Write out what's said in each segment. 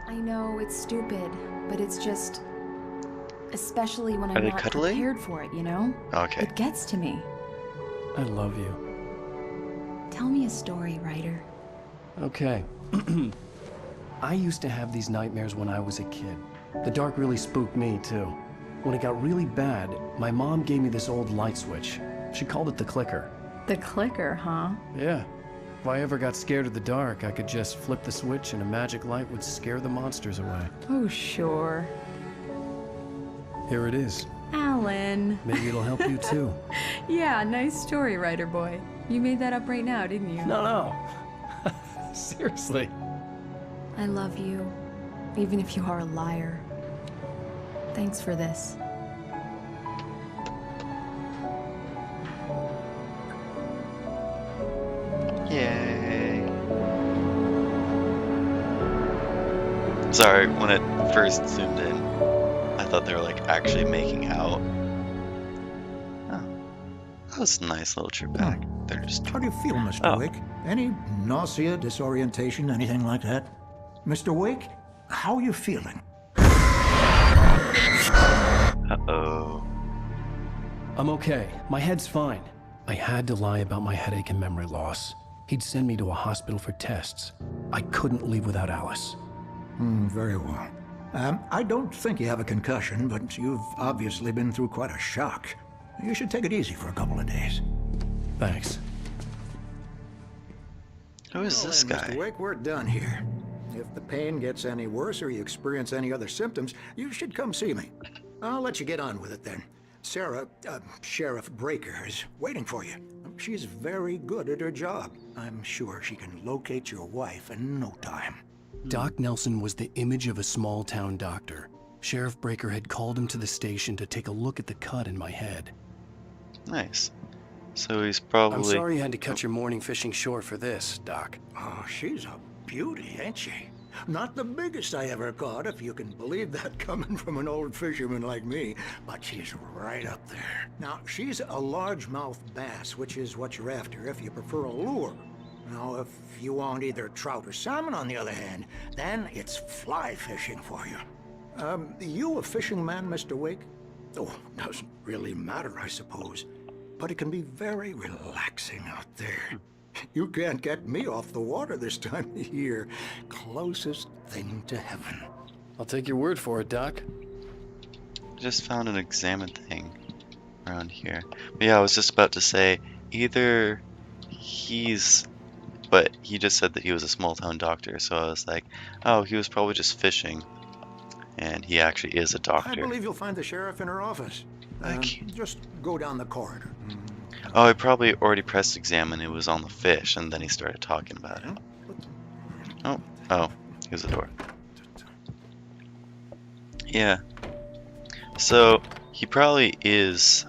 I know it's stupid, but it's just... Especially when I'm not cuddling? prepared for it, you know? Okay. It gets to me. I love you. Tell me a story, Ryder. Okay. I used to have these nightmares when I was a kid. The dark really spooked me, too. When it got really bad, my mom gave me this old light switch. She called it the clicker. The clicker, huh? Yeah. If I ever got scared of the dark, I could just flip the switch and a magic light would scare the monsters away. Oh, sure. Here it is. Alan. Maybe it'll help you, too. Yeah, nice story, Ryder boy. You made that up right now, didn't you? No. Seriously. I love you, even if you are a liar. Thanks for this. Yay. Sorry, when it first zoomed in, I thought they were like actually making out. Oh, that was a nice little trip back. They're just... How do you feel, Mr. Oh. Wake? Any nausea, disorientation, anything like that? Mr. Wake, how are you feeling? Uh-oh. I'm okay. My head's fine. I had to lie about my headache and memory loss. He'd send me to a hospital for tests. I couldn't leave without Alice. Very well. I don't think you have a concussion, but you've obviously been through quite a shock. You should take it easy for a couple of days. Thanks. Who is this Well, then, guy? Mr. Wake, we're done here. If the pain gets any worse or you experience any other symptoms, you should come see me. I'll let you get on with it then. Sarah, Sheriff Breaker, is waiting for you. She's very good at her job. I'm sure she can locate your wife in no time. Doc Nelson was the image of a small-town doctor. Sheriff Breaker had called him to the station to take a look at the cut in my head. Nice. So he's probably... I'm sorry you had to cut your morning fishing short for this, Doc. Oh, she's a beauty, ain't she? Not the biggest I ever caught, if you can believe that coming from an old fisherman like me, but she's right up there. Now, she's a largemouth bass, which is what you're after if you prefer a lure. Now, if you want either trout or salmon, on the other hand, then it's fly fishing for you. You a fishing man, Mr. Wake? Oh, doesn't really matter, I suppose. But it can be very relaxing out there. You can't get me off the water this time of year. Closest thing to heaven. I'll take your word for it, Doc. Just found an examine thing around here. But yeah, I was just about to say, either he's... But he just said that he was a small-town doctor, so I was like, oh, he was probably just fishing. And he actually is a I doctor. believe you'll find the sheriff in her office. Just go down the corridor. Oh, he probably already pressed examine. It was on the fish, and then he started talking about it. Oh, here's the door. Yeah. So, he probably is,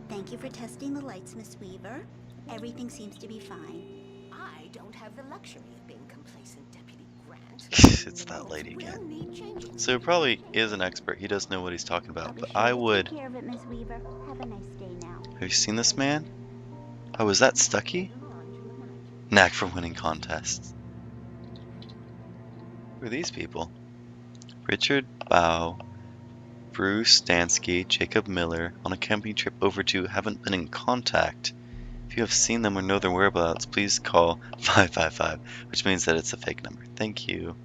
Thank you for testing the lights, Miss Weaver. Everything seems to be fine. I don't have the luxury of being complacent, Deputy Grant. it's that lady Will again. need changing. So he probably is an expert. He does know what he's talking about. But I would... Take care of it, Miss Weaver. Have a nice day now. Have you seen this man? Oh, is that Stucky? Knack for winning contests. Who are these people? Richard Bow, Bruce Stansky, Jacob Miller, on a camping trip over to haven't been in contact. If you have seen them or know their whereabouts, please call 555, which means that it's a fake number. Thank you.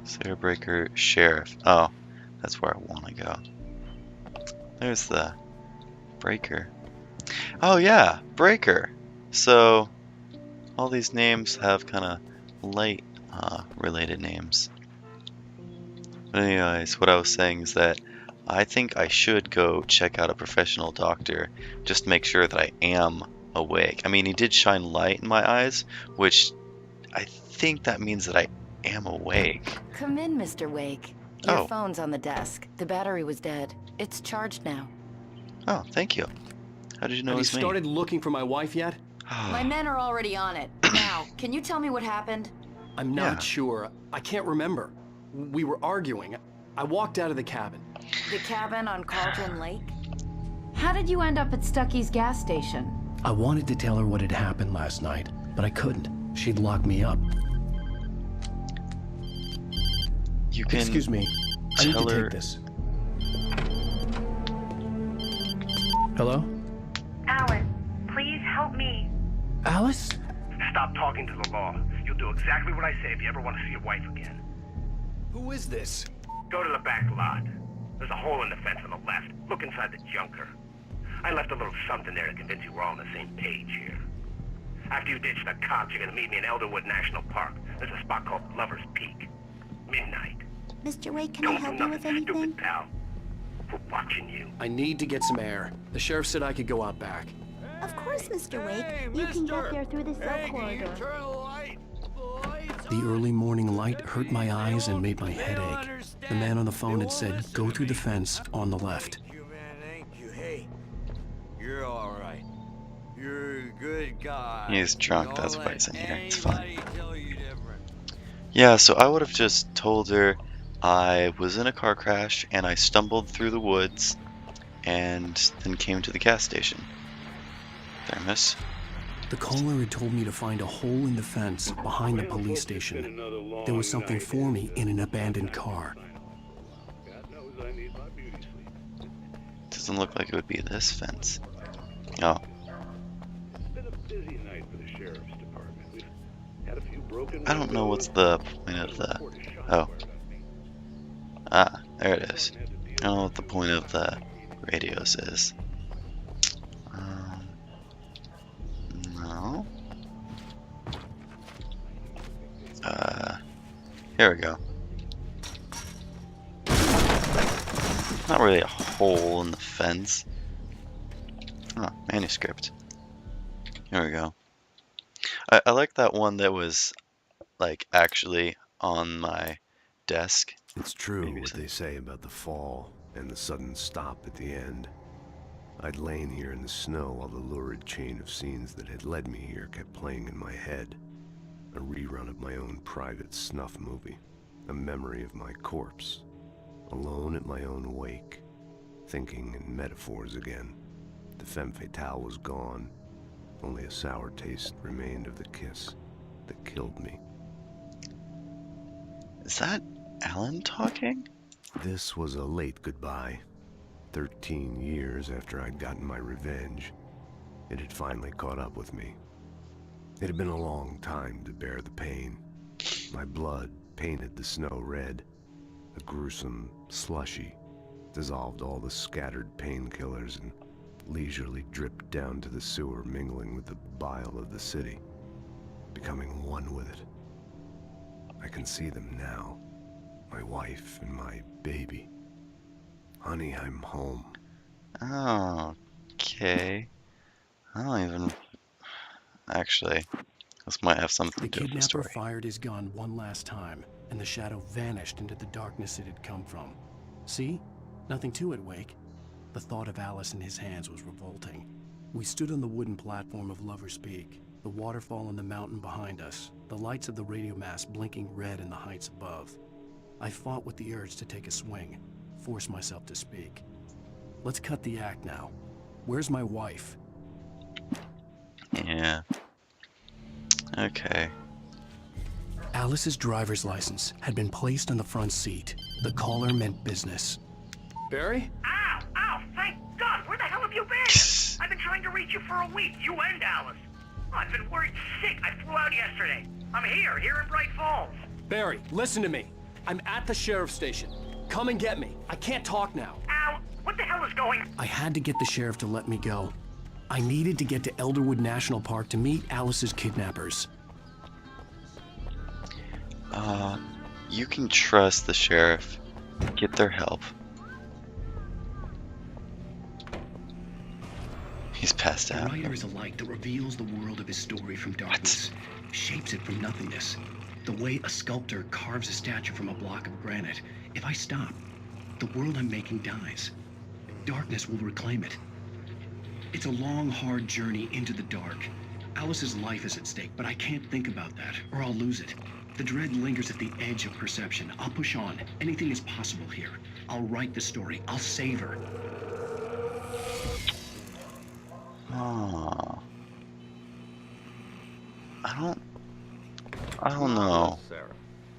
Sarah Breaker, Sheriff. Oh, that's where I want to go. There's the Breaker. Oh yeah, Breaker. So, all these names have kind of light related names. But anyways, what I was saying is that I think I should go check out a professional doctor just to make sure that I am awake. I mean, he did shine light in my eyes, which I think that means that I am awake. Come in, Mr. Wake. Your Oh. phone's on the desk. The battery was dead. It's charged now. Oh, thank you. How did you know Have it you was me? started looking for my wife yet? My men are already on it. Now, can you tell me what happened? I'm not Yeah. sure. I can't remember. We were arguing. I walked out of the cabin. The cabin on Cauldron Lake? How did you end up at Stucky's gas station? I wanted to tell her what had happened last night, but I couldn't. She'd lock me up. You can Excuse me. I need tell to her. take this. Hello? Alice, please help me. Alice? Stop talking to the law. You'll do exactly what I say if you ever want to see your wife again. Who is this? Go to the back lot. There's a hole in the fence on the left. Look inside the junker. I left a little something there to convince you we're all on the same page here. After you ditch the cops, you're gonna meet me in Elderwood National Park. There's a spot called Lover's Peak. Midnight. Mr. Wake, can I Don't help do you with nothing anything? stupid, pal. We're watching you. I need to get some air. The sheriff said I could go out back. Of course, Mr. Wake. You can get there through the cell corridor. The early morning light hurt my eyes and made my head ache. The man on the phone had said, go through the fence on the left. Hey, you're all right. You're a good guy. He's drunk, that's Don't why he's in let here. It's fine. anybody tell you different. Yeah, so I would have just told her I was in a car crash and I stumbled through the woods and then came to the gas station. There, miss. The caller had told me to find a hole in the fence behind the police station. There was something for me in an abandoned car. Doesn't look like it would be this fence. Oh. I don't know what's the point of the... Oh. Ah, there it is. I don't know what the point of the radios is. No. Here we go. Not really a hole in the fence. Oh, manuscript. Here we go. I like that one that was like actually on my desk. It's true what they say about the fall and the sudden stop at the end. I'd lain here in the snow while the lurid chain of scenes that had led me here kept playing in my head. A rerun of my own private snuff movie. A memory of my corpse. Alone at my own wake. Thinking in metaphors again. The femme fatale was gone. Only a sour taste remained of the kiss that killed me. Is that Alan talking? This was a late goodbye. 13 years after I'd gotten my revenge, it had finally caught up with me. It had been a long time to bear the pain. My blood painted the snow red. A gruesome slushy dissolved all the scattered painkillers and leisurely dripped down to the sewer, mingling with the bile of the city, becoming one with it. I can see them now, my wife and my baby. Honey, I'm home. Oh, okay. I don't even... Actually, this might have something The to do with the kidnapper story. fired his gun one last time, and the shadow vanished into the darkness it had come from. See? Nothing to it, Wake. The thought of Alice in his hands was revolting. We stood on the wooden platform of Lover's Peak, the waterfall on the mountain behind us, the lights of the radio mast blinking red in the heights above. I fought with the urge to take a swing, force myself to speak. Let's cut the act now. Where's my wife? Yeah. Okay. Alice's driver's license had been placed on the front seat. The caller meant business. Barry? Ow! Ow! Thank God! Where the hell have you been? I've been trying to reach you for a week. You and Alice. Oh, I've been worried sick. I flew out yesterday. I'm here in Bright Falls. Barry, listen to me. I'm at the sheriff's station. Come and get me. I can't talk now. Ow! What the hell is going... I had to get the sheriff to let me go. I needed to get to Elderwood National Park to meet Alice's kidnappers. You can trust the sheriff. Get their help. He's passed The out. writer is a light that reveals the world of his story from darkness, shapes it from nothingness. The way a sculptor carves a statue from a block of granite. If I stop, the world I'm making dies. Darkness will reclaim it. It's a long, hard journey into the dark. Alice's life is at stake, but I can't think about that, or I'll lose it. The dread lingers at the edge of perception. I'll push on. Anything is possible here. I'll write the story. I'll save her. Oh. I don't know. Sarah.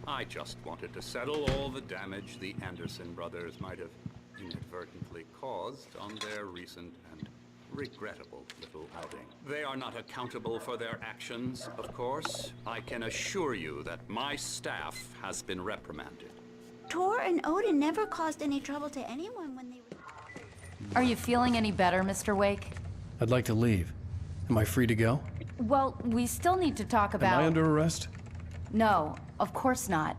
I just wanted to settle all the damage the Anderson brothers might have inadvertently caused on their recent and regrettable little outing. They are not accountable for their actions, of course. I can assure you that my staff has been reprimanded. Tor and Odin never caused any trouble to anyone when they were... Are you feeling any better, Mr. Wake? I'd like to leave. Am I free to go? Well, we still need to talk about... Am I under arrest? No, of course not.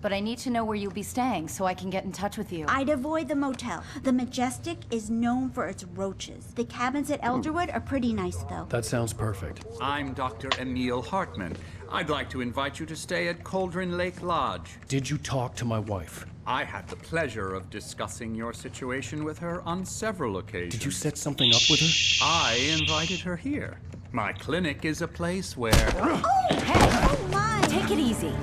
But I need to know where you'll be staying so I can get in touch with you. I'd avoid the motel. The Majestic is known for its roaches. The cabins at Elderwood are pretty nice, though. That sounds perfect. I'm Dr. Emil Hartman. I'd like to invite you to stay at Cauldron Lake Lodge. Did you talk to my wife? I had the pleasure of discussing your situation with her on several occasions. Did you set something up with her? I invited her here. My clinic is a place where... Oh, hey! Oh, my! Take it easy.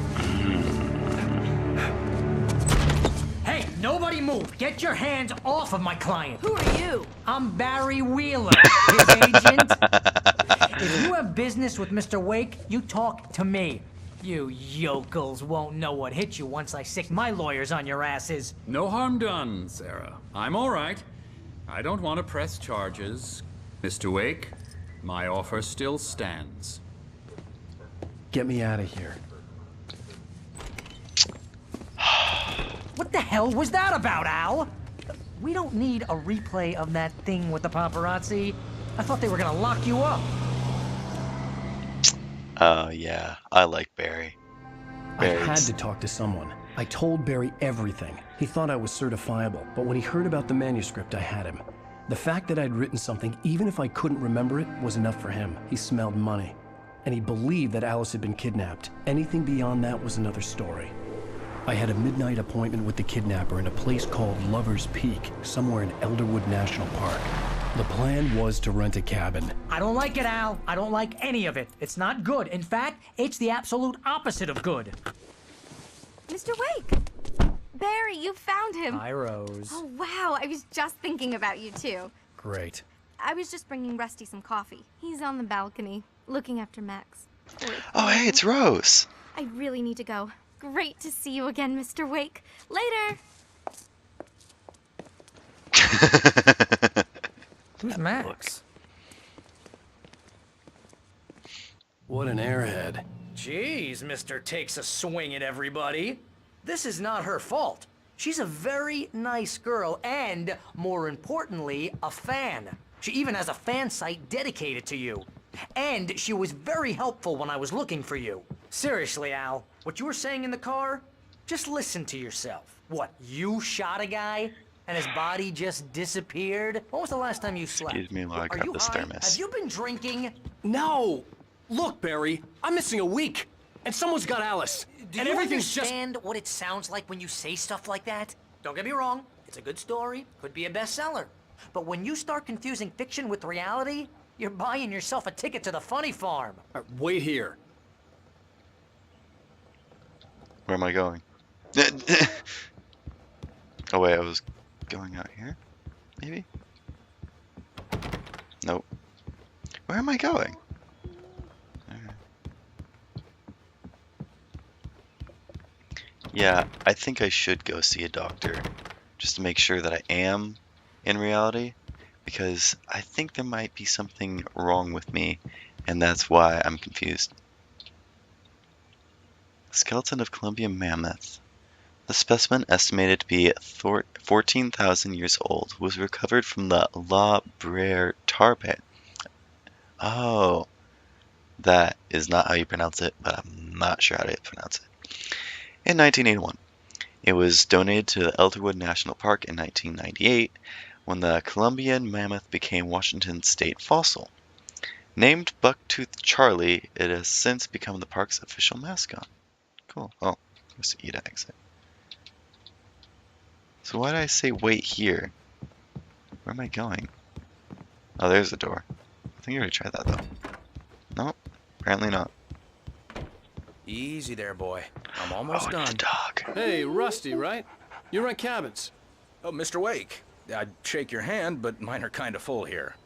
Hey, nobody move! Get your hands off of my client! Who are you? I'm Barry Wheeler, his agent. If you have business with Mr. Wake, you talk to me. You yokels won't know what hit you once I sick my lawyers on your asses. No harm done, Sarah. I'm all right. I don't want to press charges. Mr. Wake, my offer still stands. Get me out of here. What the hell was that about, Al? We don't need a replay of that thing with the paparazzi. I thought they were gonna lock you up. Yeah, I like Barry. I had to talk to someone. I told Barry everything. He thought I was certifiable, but when he heard about the manuscript, I had him. The fact that I'd written something, even if I couldn't remember it, was enough for him. He smelled money. And he believed that Alice had been kidnapped. Anything beyond that was another story. I had a midnight appointment with the kidnapper in a place called Lover's Peak, somewhere in Elderwood National Park. The plan was to rent a cabin. I don't like it, Al. I don't like any of it. It's not good. In fact, it's the absolute opposite of good. Mr. Wake! Barry, you found him. Hi, Rose. Oh, wow. I was just thinking about you, too. Great. I was just bringing Rusty some coffee. He's on the balcony, looking after Max. Oh, hey, it's Rose. I really need to go. Great to see you again, Mr. Wake. Later! Who's Max? What an airhead. Jeez, Mr. Takes a swing at everybody. This is not her fault. She's a very nice girl and, more importantly, a fan. She even has a fan site dedicated to you. And she was very helpful when I was looking for you. Seriously, Al, what you were saying in the car, just listen to yourself. What, you shot a guy and his body just disappeared? When was the last time you slept? Excuse me while I Are grab you this high? thermos. Have you been drinking? No! Look, Barry, I'm missing a week. And someone's got Alice. Do and you everything's understand what it sounds like when you say stuff like that? Don't get me wrong, it's a good story, could be a bestseller. But when you start confusing fiction with reality, you're buying yourself a ticket to the funny farm. Wait here. Where am I going? Oh wait, I was going out here? Maybe? Nope. Where am I going? Yeah, I think I should go see a doctor just to make sure that I am in reality, because I think there might be something wrong with me, and that's why I'm confused. Skeleton of Columbian mammoth. The specimen, estimated to be 14,000 years old, was recovered from the La Brea tar pit. Oh, that is not how you pronounce it, but I'm not sure how to pronounce it. In 1981, it was donated to the Elderwood National Park in 1998, when the Columbian mammoth became Washington's state fossil. Named Bucktooth Charlie, it has since become the park's official mascot. Cool. Oh, there's the Eda exit. So why did I say wait here? Where am I going? Oh, there's the door. I think I already tried that though. Nope, apparently not. Easy there, boy. I'm almost done. Dog. Hey, Rusty, right? You rent cabins. Oh, Mr. Wake. I'd shake your hand, but mine are kind of full here.